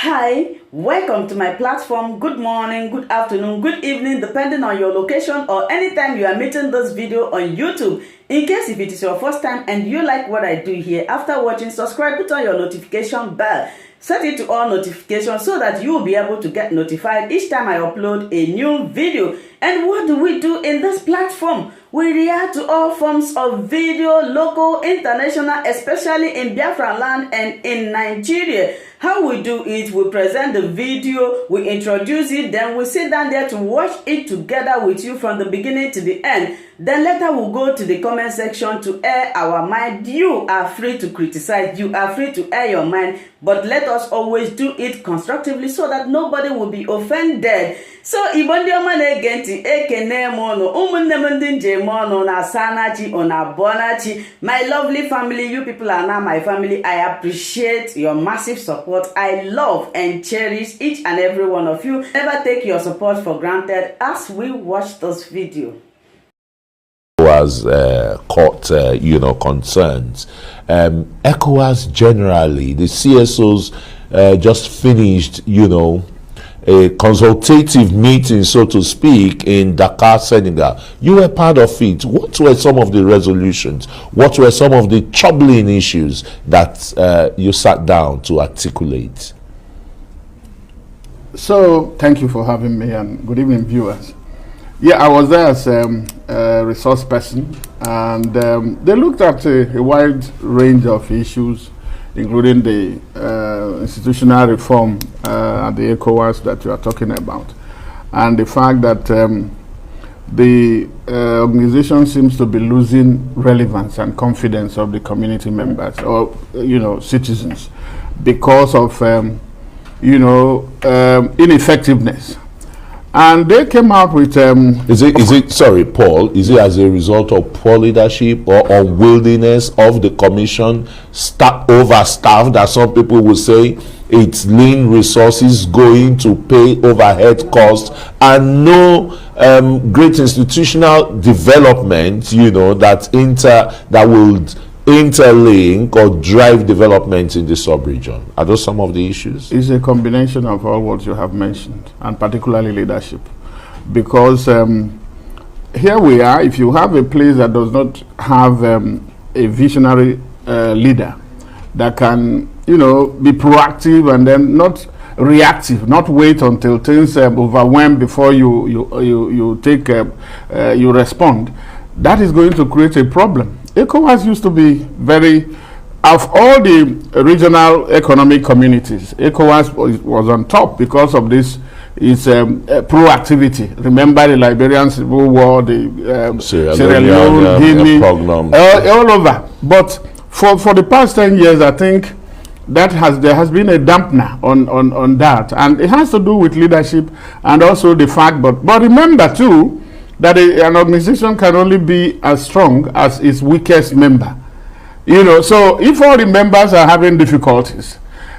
Hi, welcome to my platform. Good morning, good afternoon, good evening, depending on your location or anytime you are meeting this video on YouTube. In case if it is your first time and you like what I do here, after watching, subscribe, put on your notification bell. Set it to all notifications so that you will be able to get notified each time I upload a new video. And what do we do in this platform? We react to all forms of video, local, international, especially in Biafra land and in Nigeria. How we do it, we present the video, we introduce it, then we sit down there to watch it together with you from the beginning to the end. Then later we'll go to the comment section to air our mind. You are free to criticize, you are free to air your mind, but let us always do it constructively so that nobody will be offended. So ibondi omane genti ekene mono umunne mundi njemono na sanachi ona bonachi. My lovely family, you people are now my family. I appreciate your massive support. I love and cherish each and every one of you. Never take your support for granted as we watch this video. Was caught, concerns. ECOWAS generally, the CSOs just finished, a consultative meeting, so to speak, in Dakar, Senegal. You were part of it. What were some of the resolutions? What were some of the troubling issues that you sat down to articulate? So, thank you for having me, and good evening, viewers. Yeah, I was there as a resource person, and they looked at a wide range of issues, including the institutional reform at the ECOWAS that you are talking about, and the fact that the organization seems to be losing relevance and confidence of the community members or citizens because of ineffectiveness. And they came out with sorry, Paul, is it as a result of poor leadership or unwieldiness of the commission, overstaffed, as some people will say, it's lean resources going to pay overhead costs, and no great institutional development, that would interlink or drive development in the sub-region? Are those some of the issues? It's a combination of all what you have mentioned, and particularly leadership. Because here we are, if you have a place that does not have a visionary leader that can, be proactive and then not reactive, not wait until things overwhelm before you respond, that is going to create a problem. ECOWAS used to be of all the regional economic communities, ECOWAS was on top because of its proactivity. Remember the Liberian Civil War, the Sierra Leone, Guinea, all over. But for the past 10 years, I think there has been a dampener on that, and it has to do with leadership and also the fact. But remember too, that an organization can only be as strong as its weakest member. So if all the members are having difficulties,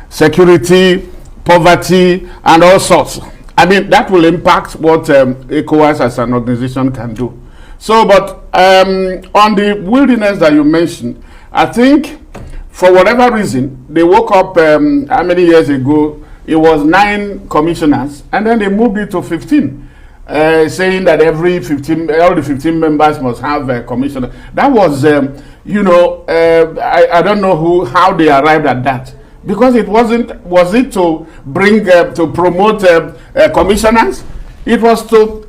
security, poverty, and all sorts, that will impact what ECOWAS as an organization can do. So, but on the wilderness that you mentioned, I think for whatever reason, they woke up, how many years ago, it was 9 commissioners, and then they moved it to 15. Saying that all the 15 members must have a commissioner. That was, I don't know how they arrived at that, because was it to bring, to promote commissioners? It was to,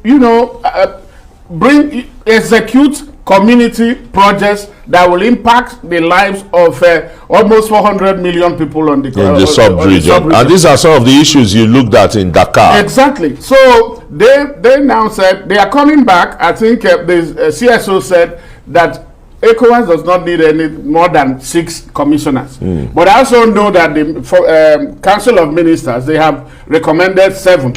execute community projects that will impact the lives of almost 400 million people in the sub-region. And these are some of the issues you looked at in Dakar. Exactly. So they now said they are coming back. I think the CSO said that ECOWAS does not need any more than 6 commissioners. But I also know that the Council of Ministers, they have recommended 7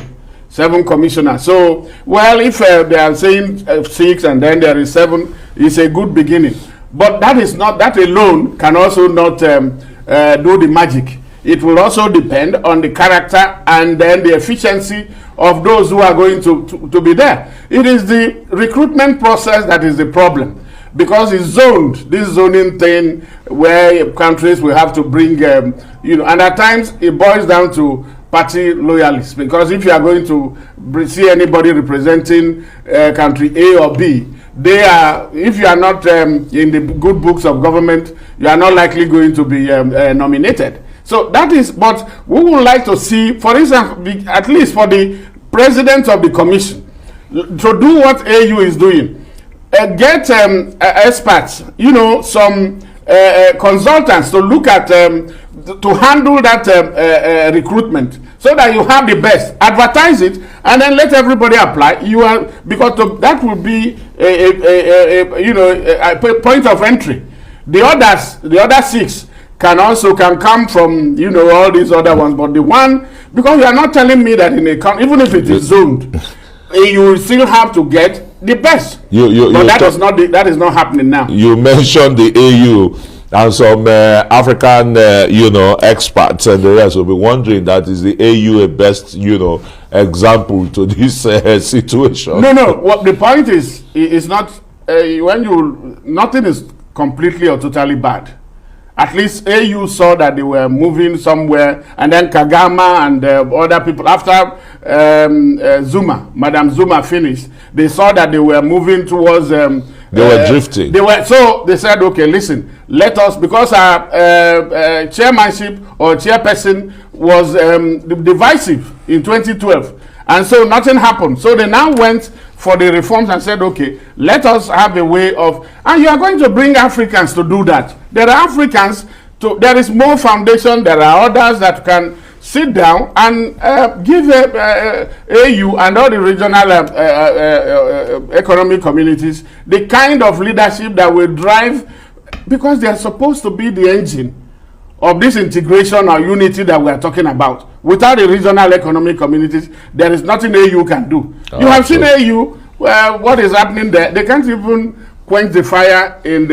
commissioners. So, well, if they are saying 6 and then there is 7, it's a good beginning. But that alone can also not do the magic. It will also depend on the character and then the efficiency of those who are going to be there. It is the recruitment process that is the problem. because it's zoned, this zoning thing where countries will have to bring, and at times it boils down to party loyalists, because if you are going to see anybody representing country A or B, they are, if you are not in the good books of government, you are not likely going to be nominated. So that is, but we would like to see, for instance, at least for the president of the commission, to do what AU is doing. Get experts, you know, some consultants to look at, to handle that recruitment, so that you have the best. Advertise it, and then let everybody apply. You are, because that will be a point of entry. The other 6 can come from, you know, all these other ones, but the one, because you are not telling me that in a country, even if it is zoned, you will still have to get the best. But that is not happening now. You mentioned the AU, and some African, experts and the rest will be wondering that is the AU a best, example to this situation. No. What the point is not nothing is completely or totally bad. At least AU saw that they were moving somewhere, and then Kagame and other people, after Madam Zuma finished, they saw that they were moving towards. They were drifting. So they said, okay, listen, let us, because our chairmanship or chairperson was divisive in 2012, and so nothing happened. So they now went for the reforms and said, okay, let us have a way of, and you are going to bring Africans to do that. There are Africans, there is more foundation, there are others that can sit down and give AU and all the regional economic communities the kind of leadership that will drive, because they are supposed to be the engine of this integration or unity that we are talking about. Without the regional economic communities, there is nothing AU can do. You have seen AU, what is happening there. They can't even quench the fire in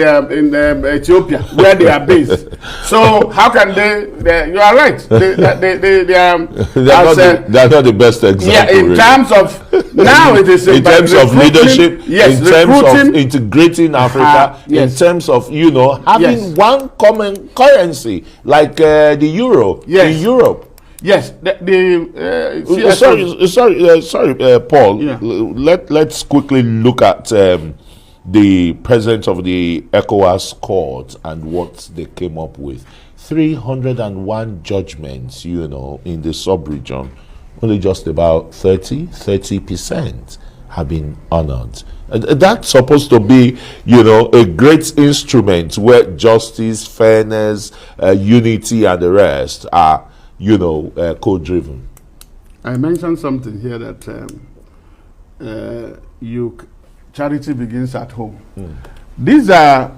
Ethiopia, where they are based. So how can they you are right. They are not the best example. Yeah, in really. Terms of, now it is in terms of leadership, yes, in terms of integrating Africa, yes. In terms of, having yes. one common currency, like the euro yes. in Europe. Yes, sorry, Paul. Yeah. Let's quickly look at the president of the ECOWAS court and what they came up with. 301 judgments, in the sub-region. Only just about 30% have been honored. And that's supposed to be, a great instrument where justice, fairness, unity, and the rest are, co-driven. I mentioned something here that charity begins at home. These are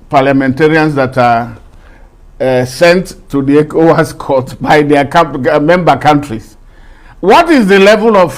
parliamentarians that are sent to the ECOWAS court by their member countries. What is the level of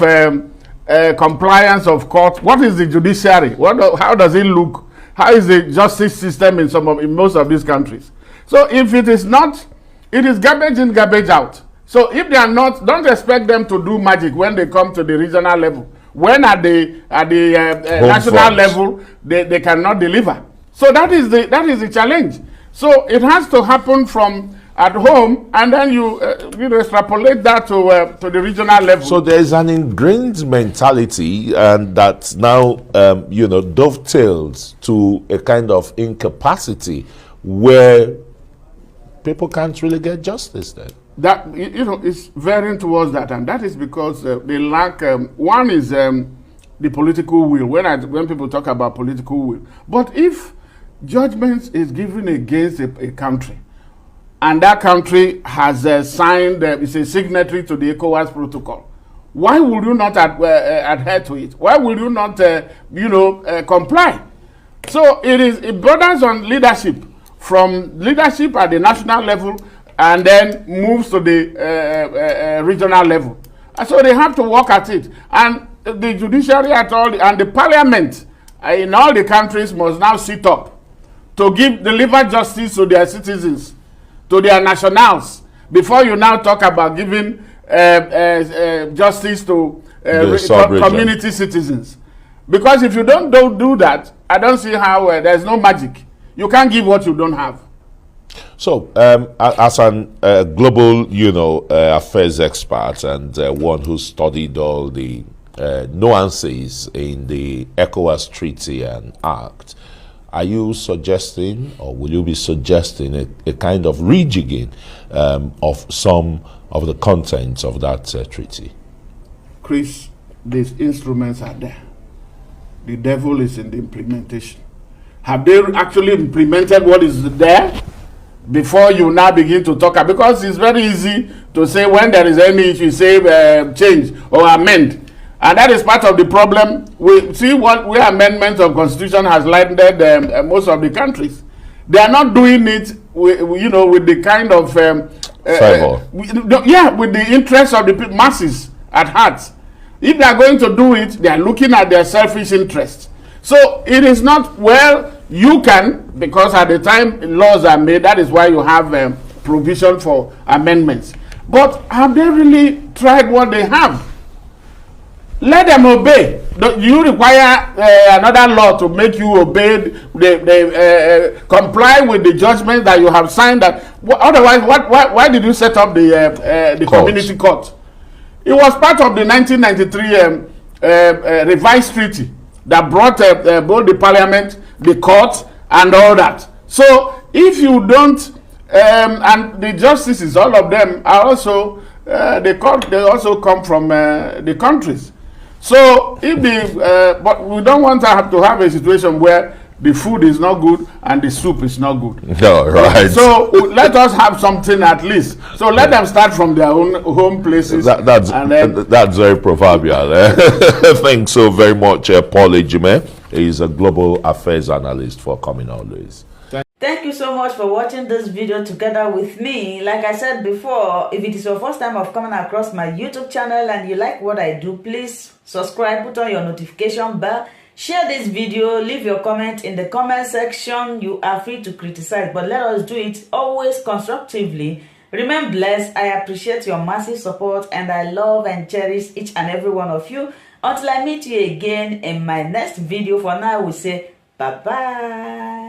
compliance of court? What is the judiciary? How does it look? How is the justice system in most of these countries? So if it is not, it is garbage in, garbage out. So if they are not, don't expect them to do magic when they come to the regional level. When at the national level, they cannot deliver. So that is the challenge. So it has to happen from at home, and then you extrapolate that to the regional level. So there is an ingrained mentality, and that now dovetails to a kind of incapacity where people can't really get justice then. That is varying towards that, and that is because they lack. One is the political will. When people talk about political will, but if judgment is given against a country, and that country has signed, is a signatory to the ECOWAS protocol, why would you not adhere to it? Why will you not, comply? So it borders on leadership, from leadership at the national level, and then moves to the regional level. And so they have to work at it. And the judiciary and the parliament in all the countries must now sit up to deliver justice to their citizens, to their nationals, before you now talk about giving justice to community citizens. Because if you don't do that, I don't see how there's no magic. You can't give what you don't have. So, as an global, affairs expert and one who studied all the nuances in the ECOWAS Treaty and Act, are you suggesting, or will you be suggesting, a kind of rejigging of some of the contents of that treaty? Chris, these instruments are there. The devil is in the implementation. Have they actually implemented what is there before you now begin to talk? Because it's very easy to say when there is any issue, say change or amend. And that is part of the problem. We see where amendments of constitution has landed most of the countries. They are not doing it, with the kind of with the interest of the masses at heart. If they are going to do it, they are looking at their selfish interests. So it is not, well, you can, because at the time laws are made, that is why you have provision for amendments. But have they really tried what they have? Let them obey. Do you require another law to make you obey, comply with the judgment that you have signed? That otherwise, why did you set up the community court? It was part of the 1993 revised treaty that brought both the parliament, the court, and all that. So if you don't, and the justices, all of them are also they also come from the countries. So if but we don't want to have a situation where the food is not good and the soup is not good. No, right. So let us have something at least. So let them start from their own home places. That's very proverbial. Thanks so very much, Paul Ejime. He's a global affairs analyst for Coming Always. Thank you so much for watching this video together with me. Like I said before, if it is your first time of coming across my YouTube channel and you like what I do, please subscribe, put on your notification bell, share this video, leave your comment in the comment section. You are free to criticize, but let us do it always constructively. Remain blessed. I appreciate your massive support and I love and cherish each and every one of you. Until I meet you again in my next video, for now we say bye-bye.